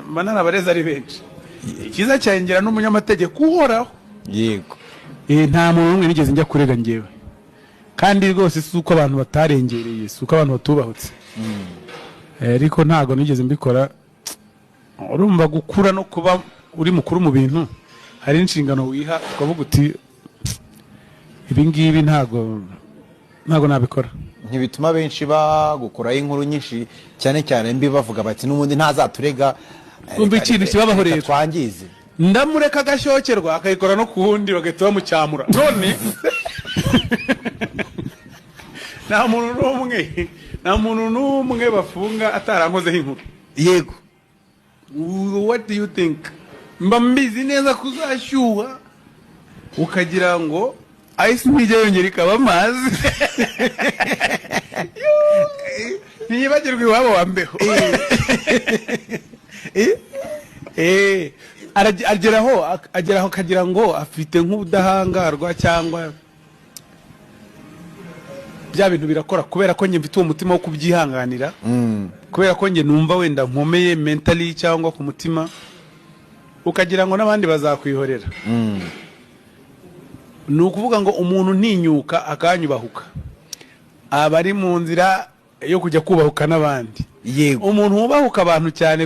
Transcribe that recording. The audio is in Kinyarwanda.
Manana bareza ari benshi. Ikiza cyangera n'umunyamategeko uhoraho. Yego. Nta muntu umwe nigeze njya kurega ngewe. Kandi rwose suko abantu batarengereye, suko abantu batubahutse. Ariko ntago nigeze mbikora. Urumva gukura no kuba uri mukuru mu bintu hari inshingano wiha ukavuga uti ibi ngibi ntago nabikora. Ntibituma benshi bagukuraho inkuru nyinshi cyane cyane mbi bavuga bati n'ubundi ntazaturega umva ikintu kibabaho rero twangize ndamureka gashokerwa akayikora no kuwundi bagahita bamucyamura none nta muntu n'umwe bafunga atarankozeho inkuru. Yego. What do you think? Mba mbizi neza kuzashyuha ukagira ngo ice ntijya yongera ikaba amazi. Ntiyibagirwe iwabo wa mbeho. Ageraho akagira ngo afite nk'ubudahangarwa cyangwa bya bintu birakora kubera ko njye mfite uwo mutima wo kubyihanganira. Kubera ko njye numva wenda nkomeye mentally cyangwa ku mutima ukagira ngo n'abandi bazakwihorera. Ni ukuvuga ngo umuntu ntinyuka akanyubahuka abari mu nzira yo kujya kubahuka n'abandi. Yego. Umuntu wubahuka abantu cyane